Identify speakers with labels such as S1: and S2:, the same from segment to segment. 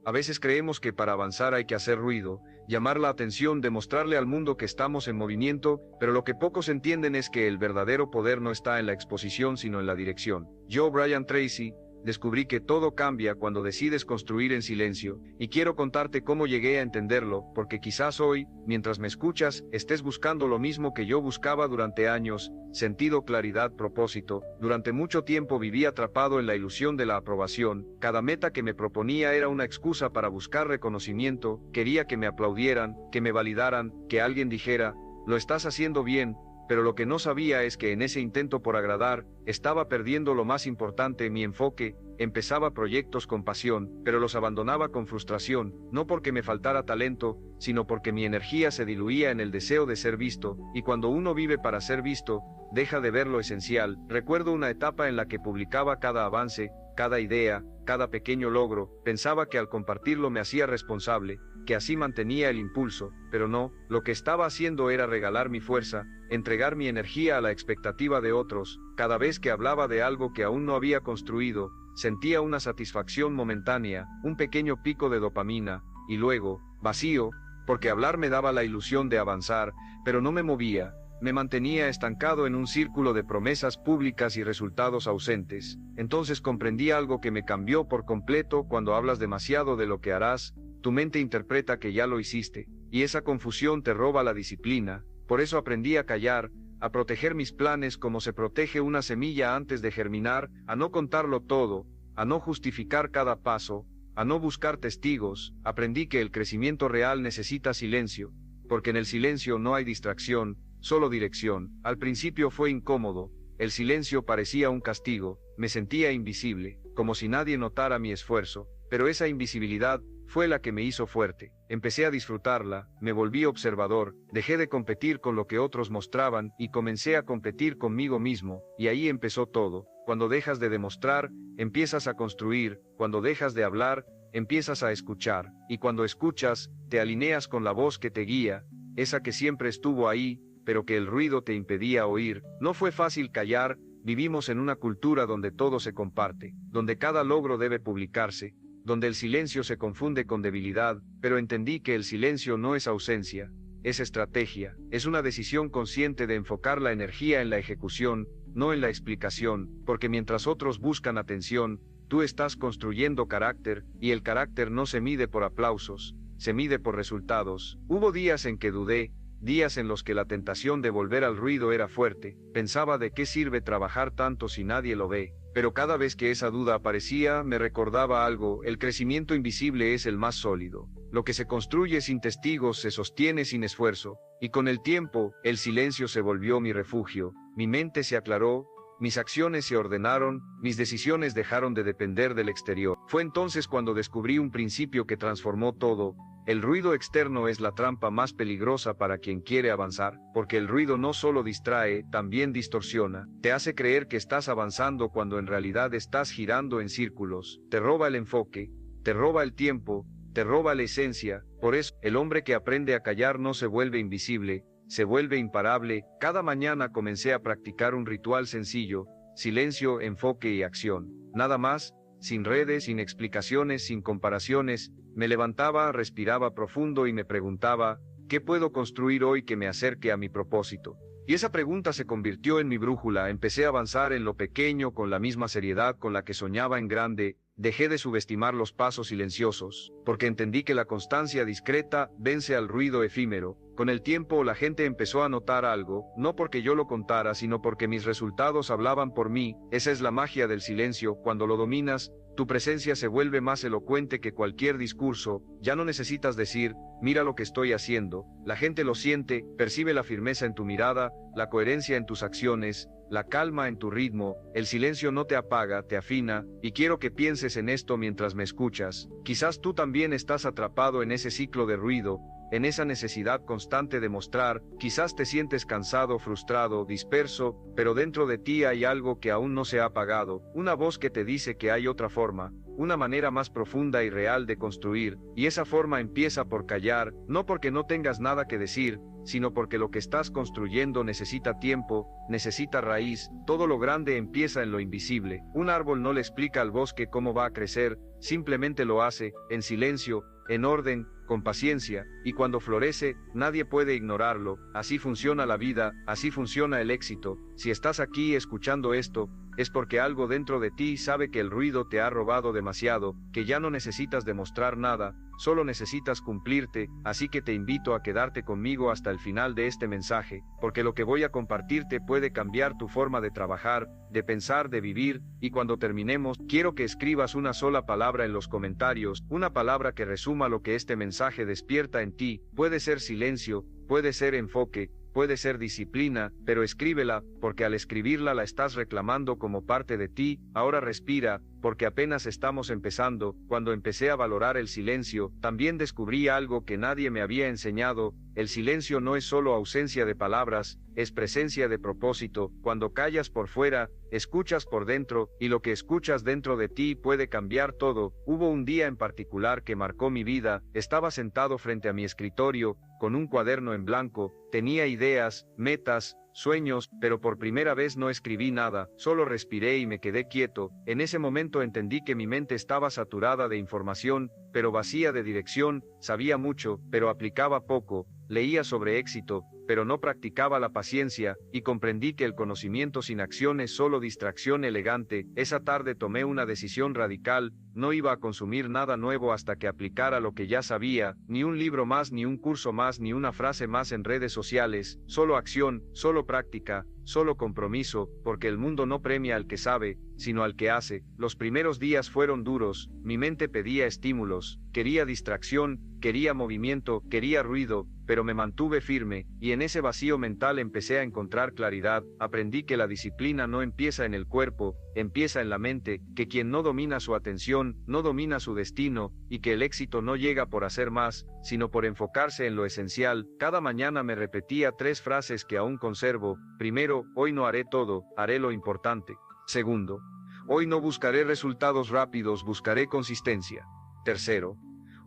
S1: A veces creemos que para avanzar hay que hacer ruido, llamar la atención, demostrarle al mundo que estamos en movimiento, pero lo que pocos entienden es que el verdadero poder no está en la exposición sino en la dirección. Yo, Brian Tracy, descubrí que todo cambia cuando decides construir en silencio, y quiero contarte cómo llegué a entenderlo, porque quizás hoy, mientras me escuchas, estés buscando lo mismo que yo buscaba durante años: sentido, claridad, propósito. Durante mucho tiempo viví atrapado en la ilusión de la aprobación. Cada meta que me proponía era una excusa para buscar reconocimiento. Quería que me aplaudieran, que me validaran, que alguien dijera: lo estás haciendo bien. Pero lo que no sabía es que en ese intento por agradar, estaba perdiendo lo más importante: mi enfoque. Empezaba proyectos con pasión, pero los abandonaba con frustración, no porque me faltara talento, sino porque mi energía se diluía en el deseo de ser visto, y cuando uno vive para ser visto, deja de ver lo esencial. Recuerdo una etapa en la que publicaba cada avance, cada idea, cada pequeño logro. Pensaba que al compartirlo me hacía responsable, que así mantenía el impulso, pero no, lo que estaba haciendo era regalar mi fuerza, entregar mi energía a la expectativa de otros. Cada vez que hablaba de algo que aún no había construido, sentía una satisfacción momentánea, un pequeño pico de dopamina, y luego, vacío, porque hablar me daba la ilusión de avanzar, pero no me movía. Me mantenía estancado en un círculo de promesas públicas y resultados ausentes. Entonces comprendí algo que me cambió por completo: cuando hablas demasiado de lo que harás, tu mente interpreta que ya lo hiciste, y esa confusión te roba la disciplina. Por eso aprendí a callar, a proteger mis planes como se protege una semilla antes de germinar, a no contarlo todo, a no justificar cada paso, a no buscar testigos. Aprendí que el crecimiento real necesita silencio, porque en el silencio no hay distracción, solo dirección. Al principio fue incómodo, el silencio parecía un castigo, me sentía invisible, como si nadie notara mi esfuerzo, pero esa invisibilidad fue la que me hizo fuerte. Empecé a disfrutarla, me volví observador, dejé de competir con lo que otros mostraban y comencé a competir conmigo mismo, y ahí empezó todo. Cuando dejas de demostrar, empiezas a construir; cuando dejas de hablar, empiezas a escuchar, y cuando escuchas, te alineas con la voz que te guía, esa que siempre estuvo ahí, pero que el ruido te impedía oír. No fue fácil callar. Vivimos en una cultura donde todo se comparte, donde cada logro debe publicarse, donde el silencio se confunde con debilidad, pero entendí que el silencio no es ausencia, es estrategia, es una decisión consciente de enfocar la energía en la ejecución, no en la explicación, porque mientras otros buscan atención, tú estás construyendo carácter, y el carácter no se mide por aplausos, se mide por resultados. Hubo días en que dudé, días en los que la tentación de volver al ruido era fuerte. Pensaba: ¿de qué sirve trabajar tanto si nadie lo ve? Pero cada vez que esa duda aparecía, me recordaba algo: el crecimiento invisible es el más sólido. Lo que se construye sin testigos se sostiene sin esfuerzo. Y con el tiempo, el silencio se volvió mi refugio. Mi mente se aclaró, mis acciones se ordenaron, mis decisiones dejaron de depender del exterior. Fue entonces cuando descubrí un principio que transformó todo: el ruido externo es la trampa más peligrosa para quien quiere avanzar, porque el ruido no solo distrae, también distorsiona. Te hace creer que estás avanzando cuando en realidad estás girando en círculos. Te roba el enfoque, te roba el tiempo, te roba la esencia. Por eso, el hombre que aprende a callar no se vuelve invisible, se vuelve imparable. Cada mañana comencé a practicar un ritual sencillo: silencio, enfoque y acción. Nada más, sin redes, sin explicaciones, sin comparaciones. Me levantaba, respiraba profundo y me preguntaba: ¿qué puedo construir hoy que me acerque a mi propósito? Y esa pregunta se convirtió en mi brújula. Empecé a avanzar en lo pequeño con la misma seriedad con la que soñaba en grande. Dejé de subestimar los pasos silenciosos, porque entendí que la constancia discreta vence al ruido efímero. Con el tiempo la gente empezó a notar algo, no porque yo lo contara, sino porque mis resultados hablaban por mí. Esa es la magia del silencio. Cuando lo dominas, tu presencia se vuelve más elocuente que cualquier discurso. Ya no necesitas decir: mira lo que estoy haciendo. La gente lo siente, percibe la firmeza en tu mirada, la coherencia en tus acciones, la calma en tu ritmo. El silencio no te apaga, te afina, y quiero que pienses en esto mientras me escuchas. Quizás tú también estás atrapado en ese ciclo de ruido, en esa necesidad constante de mostrar. Quizás te sientes cansado, frustrado, disperso, pero dentro de ti hay algo que aún no se ha apagado, una voz que te dice que hay otra forma, una manera más profunda y real de construir, y esa forma empieza por callar, no porque no tengas nada que decir, sino porque lo que estás construyendo necesita tiempo, necesita raíz. Todo lo grande empieza en lo invisible. Un árbol no le explica al bosque cómo va a crecer, simplemente lo hace, en silencio, en orden, con paciencia, y cuando florece, nadie puede ignorarlo. Así funciona la vida, así funciona el éxito. Si estás aquí escuchando esto, es porque algo dentro de ti sabe que el ruido te ha robado demasiado, que ya no necesitas demostrar nada, solo necesitas cumplirte. Así que te invito a quedarte conmigo hasta el final de este mensaje, porque lo que voy a compartirte puede cambiar tu forma de trabajar, de pensar, de vivir, y cuando terminemos, quiero que escribas una sola palabra en los comentarios, una palabra que resuma lo que este mensaje despierta en ti. Puede ser silencio, puede ser enfoque, puede ser disciplina, pero escríbela, porque al escribirla la estás reclamando como parte de ti. Ahora respira, porque apenas estamos empezando. Cuando empecé a valorar el silencio, también descubrí algo que nadie me había enseñado. El silencio no es solo ausencia de palabras, es presencia de propósito. Cuando callas por fuera, escuchas por dentro, y lo que escuchas dentro de ti puede cambiar todo. Hubo un día en particular que marcó mi vida. Estaba sentado frente a mi escritorio, con un cuaderno en blanco. Tenía ideas, metas, sueños, pero por primera vez no escribí nada, solo respiré y me quedé quieto. En ese momento entendí que mi mente estaba saturada de información, pero vacía de dirección. Sabía mucho, pero aplicaba poco. Leía sobre éxito, pero no practicaba la paciencia, y comprendí que el conocimiento sin acción es solo distracción elegante. Esa tarde tomé una decisión radical. No iba a consumir nada nuevo hasta que aplicara lo que ya sabía, ni un libro más, ni un curso más, ni una frase más en redes sociales. Solo acción, solo práctica, solo compromiso, porque el mundo no premia al que sabe, sino al que hace. Los primeros días fueron duros. Mi mente pedía estímulos, quería distracción, quería movimiento, quería ruido, pero me mantuve firme, y en ese vacío mental empecé a encontrar claridad. Aprendí que la disciplina no empieza en el cuerpo, empieza en la mente, que quien no domina su atención, no domina su destino, y que el éxito no llega por hacer más, sino por enfocarse en lo esencial. Cada mañana me repetía 3 frases que aún conservo. Primero, hoy no haré todo, haré lo importante. Segundo, hoy no buscaré resultados rápidos, buscaré consistencia. Tercero,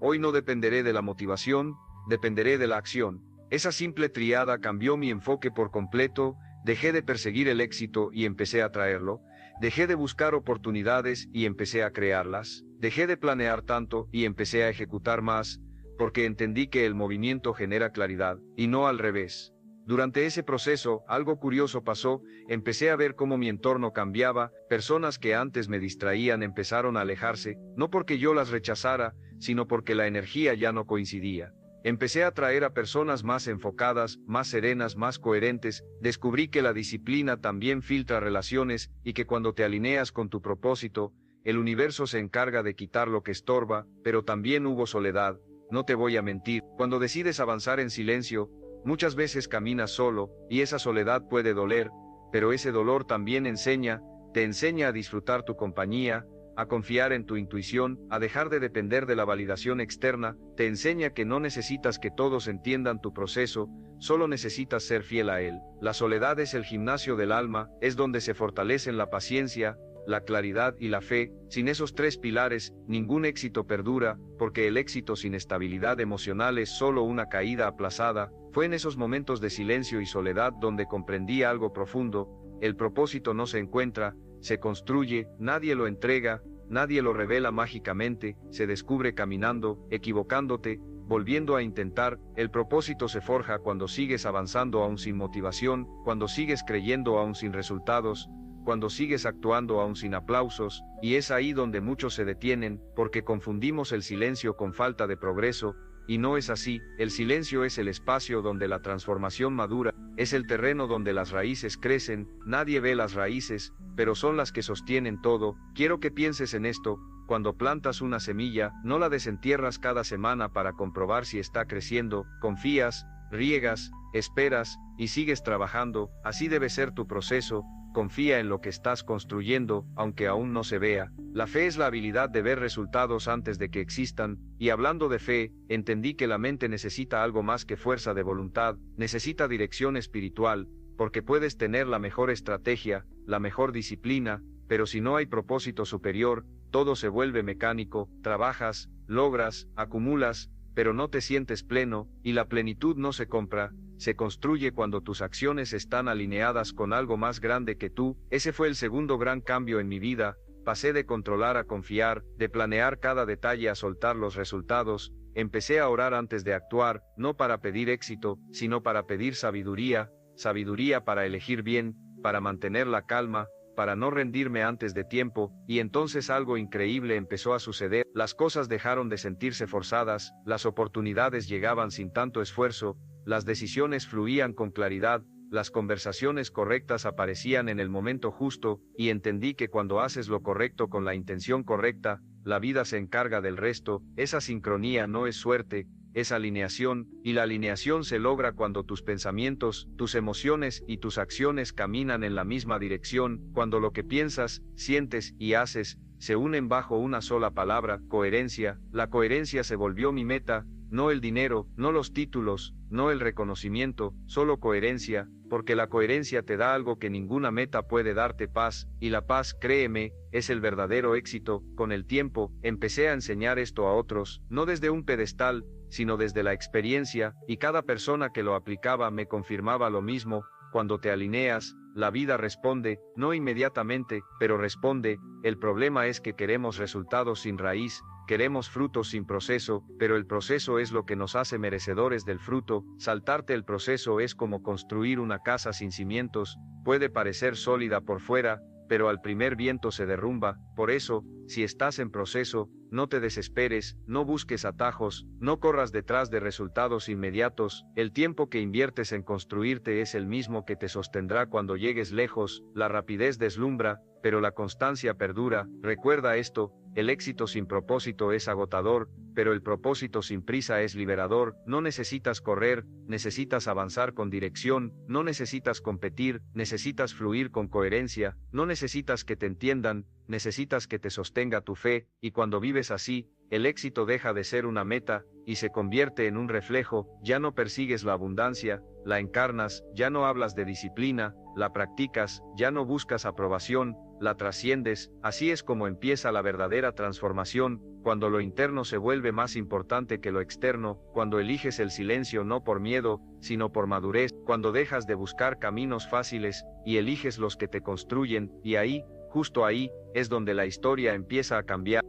S1: hoy no dependeré de la motivación, dependeré de la acción. Esa simple triada cambió mi enfoque por completo. Dejé de perseguir el éxito y empecé a traerlo. Dejé de buscar oportunidades y empecé a crearlas. Dejé de planear tanto y empecé a ejecutar más, porque entendí que el movimiento genera claridad, y no al revés. Durante ese proceso, algo curioso pasó. Empecé a ver cómo mi entorno cambiaba. Personas que antes me distraían empezaron a alejarse, no porque yo las rechazara, sino porque la energía ya no coincidía. Empecé a atraer a personas más enfocadas, más serenas, más coherentes. Descubrí que la disciplina también filtra relaciones, y que cuando te alineas con tu propósito, el universo se encarga de quitar lo que estorba. Pero también hubo soledad. No te voy a mentir, cuando decides avanzar en silencio, muchas veces caminas solo, y esa soledad puede doler, pero ese dolor también te enseña a disfrutar tu compañía, a confiar en tu intuición, a dejar de depender de la validación externa. Te enseña que no necesitas que todos entiendan tu proceso, solo necesitas ser fiel a él. La soledad es el gimnasio del alma, es donde se fortalecen la paciencia, la claridad y la fe. Sin esos 3 pilares, ningún éxito perdura, porque el éxito sin estabilidad emocional es solo una caída aplazada. Fue en esos momentos de silencio y soledad donde comprendí algo profundo. El propósito no se encuentra, se construye. Nadie lo entrega, nadie lo revela mágicamente, se descubre caminando, equivocándote, volviendo a intentar. El propósito se forja cuando sigues avanzando aún sin motivación, cuando sigues creyendo aún sin resultados, cuando sigues actuando aún sin aplausos. Y es ahí donde muchos se detienen, porque confundimos el silencio con falta de progreso, y no es así. El silencio es el espacio donde la transformación madura, es el terreno donde las raíces crecen. Nadie ve las raíces, pero son las que sostienen todo. Quiero que pienses en esto. Cuando plantas una semilla, no la desentierras cada semana para comprobar si está creciendo. Confías, riegas, esperas, y sigues trabajando. Así debe ser tu proceso. Confía en lo que estás construyendo, aunque aún no se vea. La fe es la habilidad de ver resultados antes de que existan, y hablando de fe, entendí que la mente necesita algo más que fuerza de voluntad, necesita dirección espiritual, porque puedes tener la mejor estrategia, la mejor disciplina, pero si no hay propósito superior, todo se vuelve mecánico, trabajas, logras, acumulas, pero no te sientes pleno, y la plenitud no se compra, se construye cuando tus acciones están alineadas con algo más grande que tú. Ese fue el segundo gran cambio en mi vida. Pasé de controlar a confiar, de planear cada detalle a soltar los resultados. Empecé a orar antes de actuar, no para pedir éxito, sino para pedir sabiduría, sabiduría para elegir bien, para mantener la calma, para no rendirme antes de tiempo, y entonces algo increíble empezó a suceder. Las cosas dejaron de sentirse forzadas, las oportunidades llegaban sin tanto esfuerzo, las decisiones fluían con claridad, las conversaciones correctas aparecían en el momento justo, y entendí que cuando haces lo correcto con la intención correcta, la vida se encarga del resto. Esa sincronía no es suerte, es alineación, y la alineación se logra cuando tus pensamientos, tus emociones y tus acciones caminan en la misma dirección, cuando lo que piensas, sientes y haces se unen bajo una sola palabra: coherencia. La coherencia se volvió mi meta, no el dinero, no los títulos, no el reconocimiento, solo coherencia, porque la coherencia te da algo que ninguna meta puede darte: paz, y la paz, créeme, es el verdadero éxito. Con el tiempo, empecé a enseñar esto a otros, no desde un pedestal, sino desde la experiencia, y cada persona que lo aplicaba me confirmaba lo mismo: cuando te alineas, la vida responde, no inmediatamente, pero responde. El problema es que queremos resultados sin raíz, queremos frutos sin proceso, pero el proceso es lo que nos hace merecedores del fruto. Saltarte el proceso es como construir una casa sin cimientos, puede parecer sólida por fuera, pero al primer viento se derrumba. Por eso, si estás en proceso, no te desesperes, no busques atajos, no corras detrás de resultados inmediatos. El tiempo que inviertes en construirte es el mismo que te sostendrá cuando llegues lejos. La rapidez deslumbra, pero la constancia perdura. Recuerda esto: el éxito sin propósito es agotador, pero el propósito sin prisa es liberador. No necesitas correr, necesitas avanzar con dirección, no necesitas competir, necesitas fluir con coherencia, no necesitas que te entiendan, necesitas que te sostenga tu fe, y cuando vives así, el éxito deja de ser una meta, y se convierte en un reflejo. Ya no persigues la abundancia, la encarnas; ya no hablas de disciplina, la practicas; ya no buscas aprobación, la trasciendes. Así es como empieza la verdadera transformación, cuando lo interno se vuelve más importante que lo externo, cuando eliges el silencio no por miedo, sino por madurez, cuando dejas de buscar caminos fáciles, y eliges los que te construyen, y ahí, justo ahí, es donde la historia empieza a cambiar.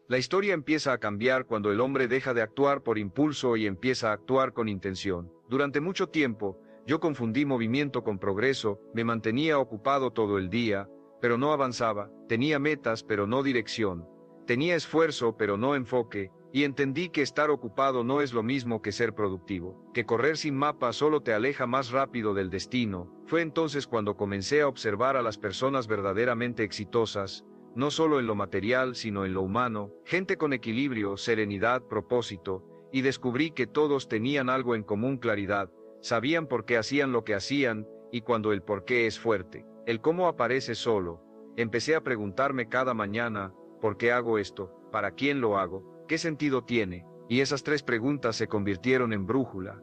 S1: La historia empieza a cambiar cuando el hombre deja de actuar por impulso y empieza a actuar con intención. Durante mucho tiempo, yo confundí movimiento con progreso, me mantenía ocupado todo el día, pero no avanzaba; tenía metas pero no dirección; tenía esfuerzo pero no enfoque, y entendí que estar ocupado no es lo mismo que ser productivo, que correr sin mapa solo te aleja más rápido del destino. Fue entonces cuando comencé a observar a las personas verdaderamente exitosas, no solo en lo material sino en lo humano, gente con equilibrio, serenidad, propósito, y descubrí que todos tenían algo en común: claridad. Sabían por qué hacían lo que hacían, y cuando el por qué es fuerte, el cómo aparece solo. Empecé a preguntarme cada mañana: ¿por qué hago esto? ¿Para quién lo hago? ¿Qué sentido tiene? Y esas tres preguntas se convirtieron en brújula.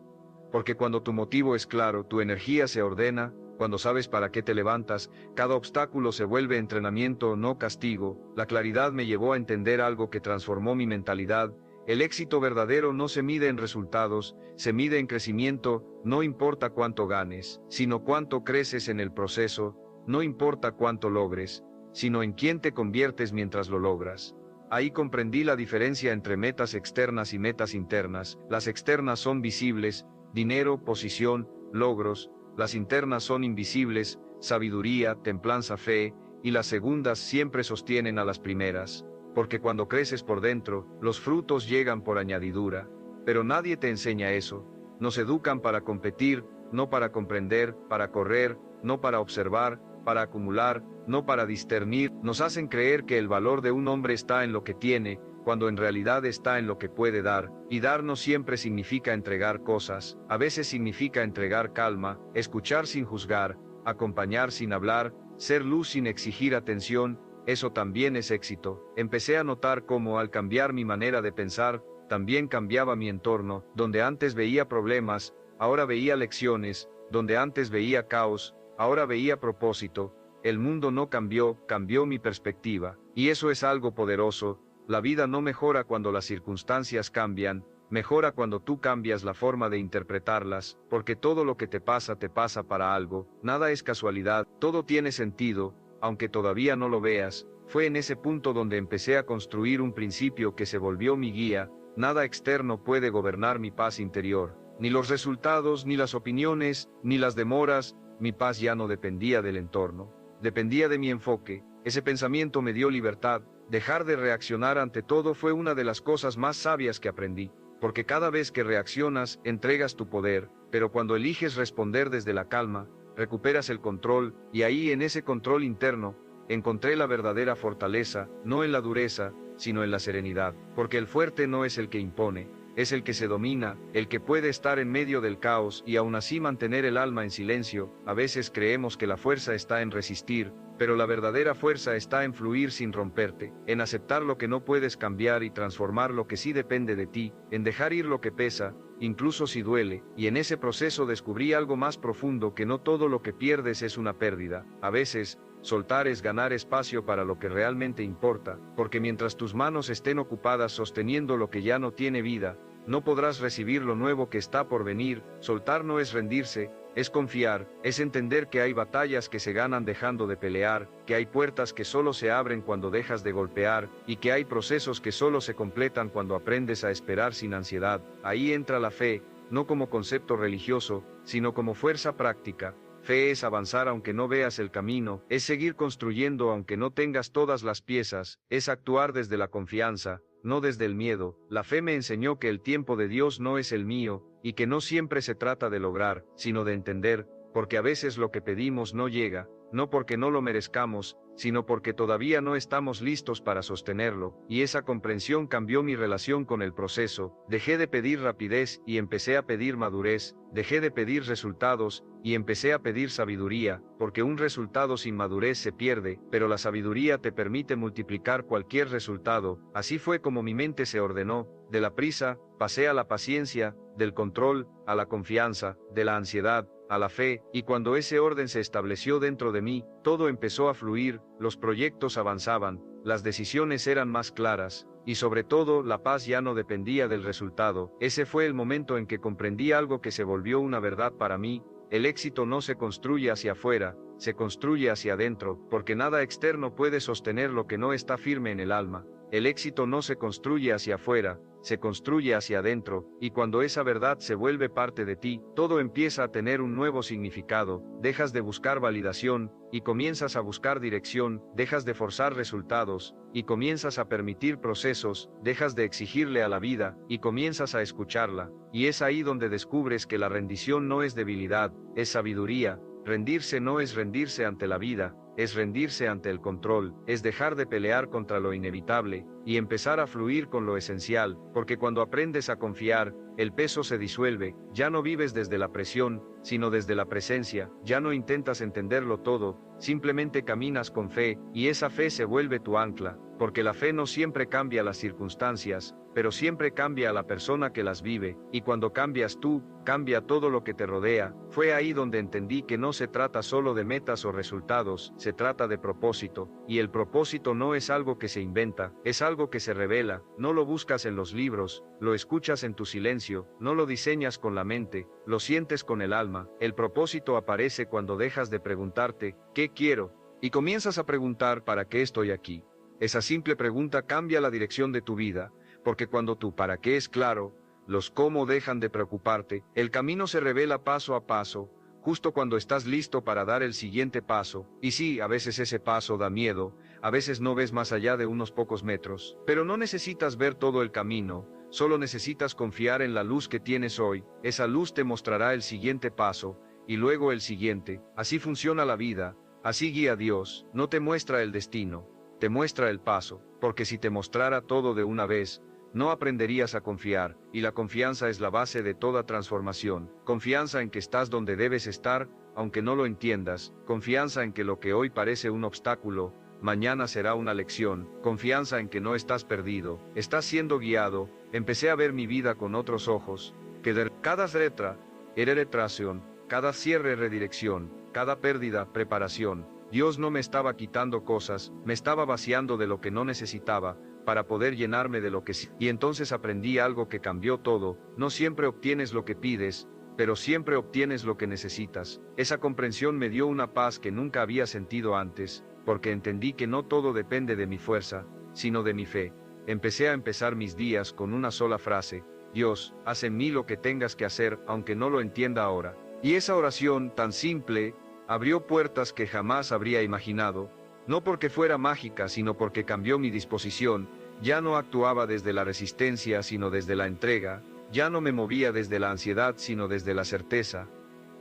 S1: Porque cuando tu motivo es claro, tu energía se ordena. Cuando sabes para qué te levantas, cada obstáculo se vuelve entrenamiento, no castigo. La claridad me llevó a entender algo que transformó mi mentalidad: el éxito verdadero no se mide en resultados, se mide en crecimiento. No importa cuánto ganes, sino cuánto creces en el proceso; no importa cuánto logres, sino en quién te conviertes mientras lo logras. Ahí comprendí la diferencia entre metas externas y metas internas. Las externas son visibles: dinero, posición, logros. Las internas son invisibles: sabiduría, templanza, fe, y las segundas siempre sostienen a las primeras. Porque cuando creces por dentro, los frutos llegan por añadidura. Pero nadie te enseña eso. Nos educan para competir, no para comprender; para correr, no para observar; para acumular, no para discernir. Nos hacen creer que el valor de un hombre está en lo que tiene, cuando en realidad está en lo que puede dar, y dar no siempre significa entregar cosas; a veces significa entregar calma, escuchar sin juzgar, acompañar sin hablar, ser luz sin exigir atención. Eso también es éxito. Empecé a notar cómo, al cambiar mi manera de pensar, también cambiaba mi entorno. Donde antes veía problemas, ahora veía lecciones. Donde antes veía caos, ahora veía propósito. El mundo no cambió, cambió mi perspectiva. Y eso es algo poderoso. La vida no mejora cuando las circunstancias cambian, mejora cuando tú cambias la forma de interpretarlas, porque todo lo que te pasa para algo, nada es casualidad, todo tiene sentido, aunque todavía no lo veas. Fue en ese punto donde empecé a construir un principio que se volvió mi guía. Nada externo puede gobernar mi paz interior, ni los resultados, ni las opiniones, ni las demoras. Mi paz ya no dependía del entorno, dependía de mi enfoque. Ese pensamiento me dio libertad. Dejar de reaccionar ante todo fue una de las cosas más sabias que aprendí, porque cada vez que reaccionas, entregas tu poder, pero cuando eliges responder desde la calma, recuperas el control, y ahí en ese control interno, encontré la verdadera fortaleza, no en la dureza, sino en la serenidad, porque el fuerte no es el que impone, es el que se domina, el que puede estar en medio del caos y aún así mantener el alma en silencio. A veces creemos que la fuerza está en resistir, pero la verdadera fuerza está en fluir sin romperte, en aceptar lo que no puedes cambiar y transformar lo que sí depende de ti, en dejar ir lo que pesa, incluso si duele, y en ese proceso descubrí algo más profundo: que no todo lo que pierdes es una pérdida. A veces, soltar es ganar espacio para lo que realmente importa, porque mientras tus manos estén ocupadas sosteniendo lo que ya no tiene vida, no podrás recibir lo nuevo que está por venir. Soltar no es rendirse, es confiar, es entender que hay batallas que se ganan dejando de pelear, que hay puertas que solo se abren cuando dejas de golpear, y que hay procesos que solo se completan cuando aprendes a esperar sin ansiedad. Ahí entra la fe, no como concepto religioso, sino como fuerza práctica. Fe es avanzar aunque no veas el camino, es seguir construyendo aunque no tengas todas las piezas, es actuar desde la confianza, no desde el miedo. La fe me enseñó que el tiempo de Dios no es el mío, y que no siempre se trata de lograr, sino de entender, porque a veces lo que pedimos no llega, no porque no lo merezcamos, sino porque todavía no estamos listos para sostenerlo, y esa comprensión cambió mi relación con el proceso. Dejé de pedir rapidez y empecé a pedir madurez, dejé de pedir resultados y empecé a pedir sabiduría, porque un resultado sin madurez se pierde, pero la sabiduría te permite multiplicar cualquier resultado. Así fue como mi mente se ordenó. De la prisa, pasé a la paciencia, del control, a la confianza, de la ansiedad, a la fe, y cuando ese orden se estableció dentro de mí, todo empezó a fluir, los proyectos avanzaban, las decisiones eran más claras, y sobre todo, la paz ya no dependía del resultado. Ese fue el momento en que comprendí algo que se volvió una verdad para mí: el éxito no se construye hacia afuera, se construye hacia adentro, porque nada externo puede sostener lo que no está firme en el alma. El éxito no se construye hacia afuera, se construye hacia adentro, y cuando esa verdad se vuelve parte de ti, todo empieza a tener un nuevo significado. Dejas de buscar validación, y comienzas a buscar dirección, dejas de forzar resultados, y comienzas a permitir procesos, dejas de exigirle a la vida, y comienzas a escucharla, y es ahí donde descubres que la rendición no es debilidad, es sabiduría. Rendirse no es rendirse ante la vida, es rendirse ante el control, es dejar de pelear contra lo inevitable, y empezar a fluir con lo esencial, porque cuando aprendes a confiar, el peso se disuelve. Ya no vives desde la presión, sino desde la presencia. Ya no intentas entenderlo todo, simplemente caminas con fe, y esa fe se vuelve tu ancla, porque la fe no siempre cambia las circunstancias, pero siempre cambia a la persona que las vive, y cuando cambias tú, cambia todo lo que te rodea. Fue ahí donde entendí que no se trata solo de metas o resultados, se trata de propósito, y el propósito no es algo que se inventa, es algo que se revela. No lo buscas en los libros, lo escuchas en tu silencio, no lo diseñas con la mente, lo sientes con el alma. El propósito aparece cuando dejas de preguntarte, ¿qué quiero?, y comienzas a preguntar, ¿para qué estoy aquí? Esa simple pregunta cambia la dirección de tu vida, porque cuando tu para qué es claro, los cómo dejan de preocuparte. El camino se revela paso a paso, justo cuando estás listo para dar el siguiente paso. Y sí, a veces ese paso da miedo, a veces no ves más allá de unos pocos metros, pero no necesitas ver todo el camino, solo necesitas confiar en la luz que tienes hoy. Esa luz te mostrará el siguiente paso, y luego el siguiente. Así funciona la vida, así guía Dios. No te muestra el destino, te muestra el paso, porque si te mostrara todo de una vez, no aprenderías a confiar, y la confianza es la base de toda transformación. Confianza en que estás donde debes estar, aunque no lo entiendas. Confianza en que lo que hoy parece un obstáculo, mañana será una lección. Confianza en que no estás perdido, estás siendo guiado. Empecé a ver mi vida con otros ojos, que de cada letra era retracción, cada cierre redirección, cada pérdida preparación. Dios no me estaba quitando cosas, me estaba vaciando de lo que no necesitaba, para poder llenarme de lo que sí. Y entonces aprendí algo que cambió todo: no siempre obtienes lo que pides, pero siempre obtienes lo que necesitas. Esa comprensión me dio una paz que nunca había sentido antes, porque entendí que no todo depende de mi fuerza, sino de mi fe. Empecé a empezar mis días con una sola frase: Dios, haz en mí lo que tengas que hacer, aunque no lo entienda ahora. Y esa oración tan simple abrió puertas que jamás habría imaginado, no porque fuera mágica, sino porque cambió mi disposición. Ya no actuaba desde la resistencia, sino desde la entrega. Ya no me movía desde la ansiedad, sino desde la certeza.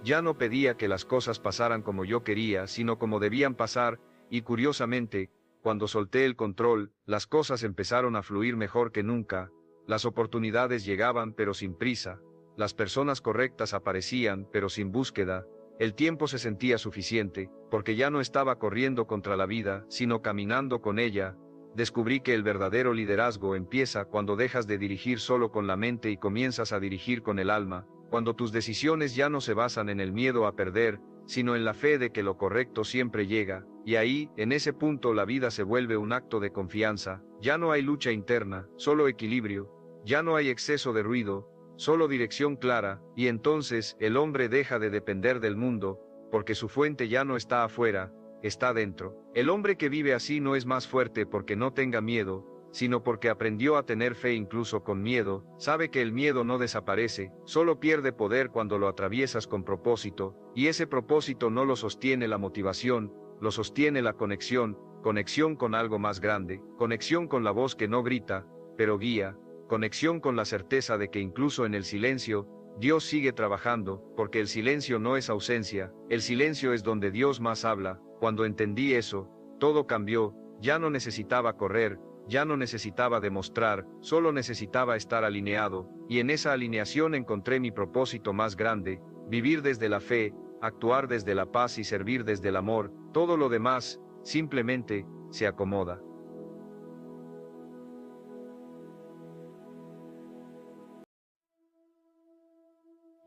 S1: Ya no pedía que las cosas pasaran como yo quería, sino como debían pasar, y curiosamente, cuando solté el control, las cosas empezaron a fluir mejor que nunca. Las oportunidades llegaban pero sin prisa. Las personas correctas aparecían pero sin búsqueda. El tiempo se sentía suficiente, porque ya no estaba corriendo contra la vida, sino caminando con ella. Descubrí que el verdadero liderazgo empieza cuando dejas de dirigir solo con la mente y comienzas a dirigir con el alma, cuando tus decisiones ya no se basan en el miedo a perder, sino en la fe de que lo correcto siempre llega, y ahí, en ese punto, la vida se vuelve un acto de confianza. Ya no hay lucha interna, solo equilibrio. Ya no hay exceso de ruido, solo dirección clara, y entonces el hombre deja de depender del mundo, porque su fuente ya no está afuera, está dentro. El hombre que vive así no es más fuerte porque no tenga miedo, sino porque aprendió a tener fe incluso con miedo. Sabe que el miedo no desaparece, solo pierde poder cuando lo atraviesas con propósito, y ese propósito no lo sostiene la motivación, lo sostiene la conexión, conexión con algo más grande, conexión con la voz que no grita, pero guía, conexión con la certeza de que incluso en el silencio, Dios sigue trabajando, porque el silencio no es ausencia, el silencio es donde Dios más habla. Cuando entendí eso, todo cambió. Ya no necesitaba correr, ya no necesitaba demostrar, solo necesitaba estar alineado, y en esa alineación encontré mi propósito más grande: vivir desde la fe, actuar desde la paz y servir desde el amor. Todo lo demás, simplemente, se acomoda.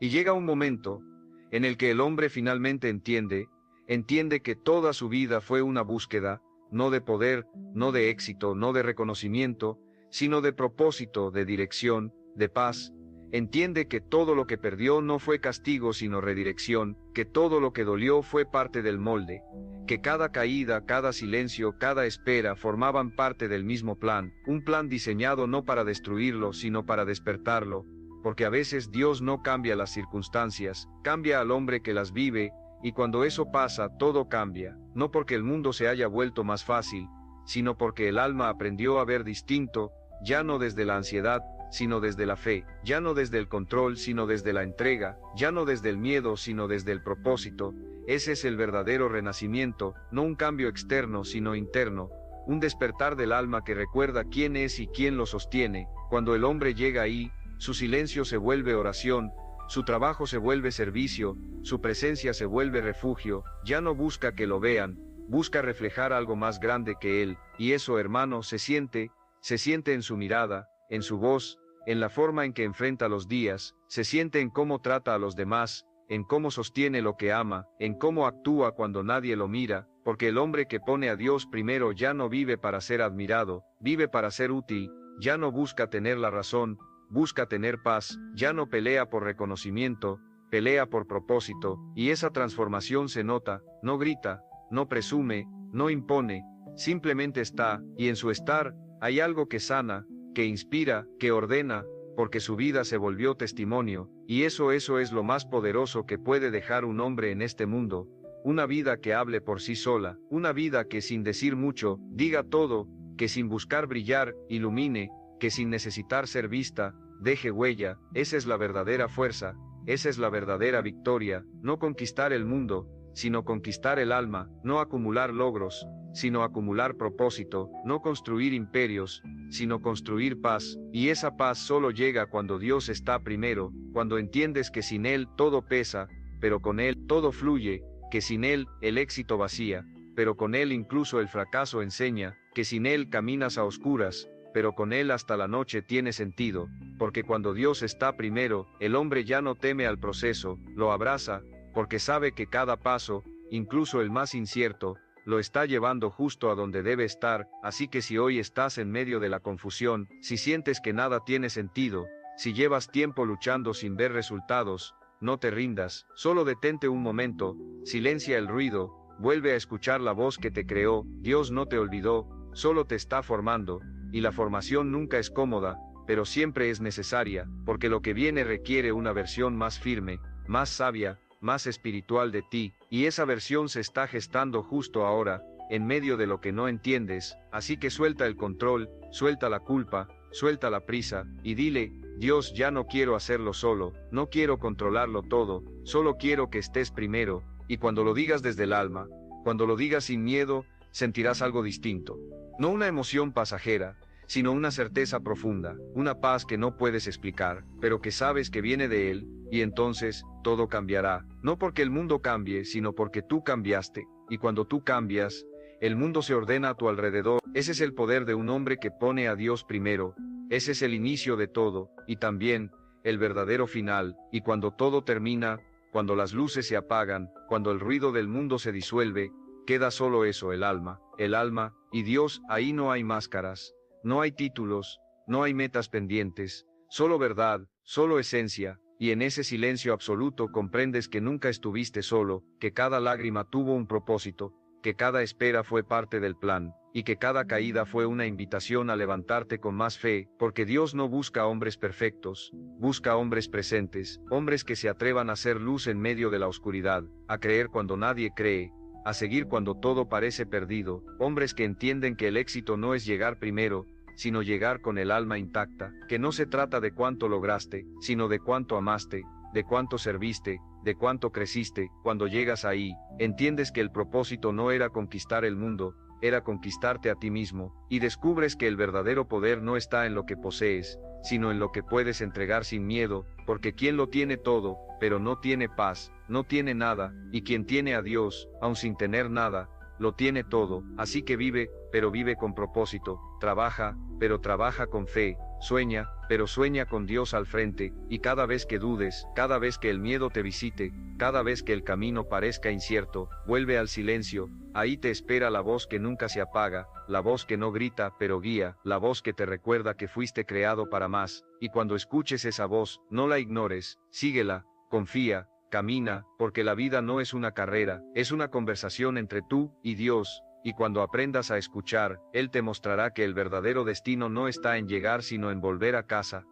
S1: Y llega un momento en el que el hombre finalmente entiende que toda su vida fue una búsqueda, no de poder, no de éxito, no de reconocimiento, sino de propósito, de dirección, de paz. Entiende que todo lo que perdió no fue castigo sino redirección, que todo lo que dolió fue parte del molde, que cada caída, cada silencio, cada espera formaban parte del mismo plan, un plan diseñado no para destruirlo sino para despertarlo. Porque a veces Dios no cambia las circunstancias, cambia al hombre que las vive, y cuando eso pasa todo cambia, no porque el mundo se haya vuelto más fácil, sino porque el alma aprendió a ver distinto, ya no desde la ansiedad, sino desde la fe, ya no desde el control, sino desde la entrega, ya no desde el miedo, sino desde el propósito. Ese es el verdadero renacimiento, no un cambio externo, sino interno, un despertar del alma que recuerda quién es y quién lo sostiene. Cuando el hombre llega ahí, su silencio se vuelve oración, su trabajo se vuelve servicio, su presencia se vuelve refugio. Ya no busca que lo vean, busca reflejar algo más grande que él, y eso, hermano, se siente en su mirada, en su voz, en la forma en que enfrenta los días, se siente en cómo trata a los demás, en cómo sostiene lo que ama, en cómo actúa cuando nadie lo mira, porque el hombre que pone a Dios primero ya no vive para ser admirado, vive para ser útil. Ya no busca tener la razón, busca tener paz. Ya no pelea por reconocimiento, pelea por propósito, y esa transformación se nota. No grita, no presume, no impone, simplemente está, y en su estar hay algo que sana, que inspira, que ordena, porque su vida se volvió testimonio, y eso es lo más poderoso que puede dejar un hombre en este mundo. Una vida que hable por sí sola, una vida que sin decir mucho, diga todo, que sin buscar brillar, ilumine, que sin necesitar ser vista, deje huella. Esa es la verdadera fuerza, esa es la verdadera victoria, no conquistar el mundo, sino conquistar el alma, no acumular logros, sino acumular propósito, no construir imperios, sino construir paz, y esa paz solo llega cuando Dios está primero, cuando entiendes que sin Él todo pesa, pero con Él todo fluye, que sin Él el éxito vacía, pero con Él incluso el fracaso enseña, que sin Él caminas a oscuras, pero con Él hasta la noche tiene sentido, porque cuando Dios está primero, el hombre ya no teme al proceso, lo abraza, porque sabe que cada paso, incluso el más incierto, lo está llevando justo a donde debe estar. Así que si hoy estás en medio de la confusión, si sientes que nada tiene sentido, si llevas tiempo luchando sin ver resultados, no te rindas, solo detente un momento, silencia el ruido, vuelve a escuchar la voz que te creó. Dios no te olvidó, solo te está formando, y la formación nunca es cómoda, pero siempre es necesaria, porque lo que viene requiere una versión más firme, más sabia, más espiritual de ti, y esa versión se está gestando justo ahora, en medio de lo que no entiendes. Así que suelta el control, suelta la culpa, suelta la prisa, y dile: Dios, ya no quiero hacerlo solo, no quiero controlarlo todo, solo quiero que estés primero. Y cuando lo digas desde el alma, cuando lo digas sin miedo, sentirás algo distinto. No una emoción pasajera, sino una certeza profunda, una paz que no puedes explicar, pero que sabes que viene de Él, y entonces, todo cambiará, no porque el mundo cambie, sino porque tú cambiaste, y cuando tú cambias, el mundo se ordena a tu alrededor. Ese es el poder de un hombre que pone a Dios primero, ese es el inicio de todo, y también, el verdadero final. Y cuando todo termina, cuando las luces se apagan, cuando el ruido del mundo se disuelve, queda solo eso, el alma, y Dios. Ahí no hay máscaras, no hay títulos, no hay metas pendientes, solo verdad, solo esencia, y en ese silencio absoluto comprendes que nunca estuviste solo, que cada lágrima tuvo un propósito, que cada espera fue parte del plan, y que cada caída fue una invitación a levantarte con más fe, porque Dios no busca hombres perfectos, busca hombres presentes, hombres que se atrevan a ser luz en medio de la oscuridad, a creer cuando nadie cree, a seguir cuando todo parece perdido, hombres que entienden que el éxito no es llegar primero, sino llegar con el alma intacta, que no se trata de cuánto lograste, sino de cuánto amaste, de cuánto serviste, de cuánto creciste. Cuando llegas ahí, entiendes que el propósito no era conquistar el mundo, era conquistarte a ti mismo, y descubres que el verdadero poder no está en lo que posees, sino en lo que puedes entregar sin miedo, porque quien lo tiene todo, pero no tiene paz, no tiene nada, y quien tiene a Dios, aun sin tener nada, lo tiene todo. Así que vive, pero vive con propósito, trabaja, pero trabaja con fe, sueña, pero sueña con Dios al frente, y cada vez que dudes, cada vez que el miedo te visite, cada vez que el camino parezca incierto, vuelve al silencio. Ahí te espera la voz que nunca se apaga, la voz que no grita pero guía, la voz que te recuerda que fuiste creado para más. Y cuando escuches esa voz, no la ignores, síguela, confía, camina, porque la vida no es una carrera, es una conversación entre tú y Dios. Y cuando aprendas a escuchar, Él te mostrará que el verdadero destino no está en llegar sino en volver a casa,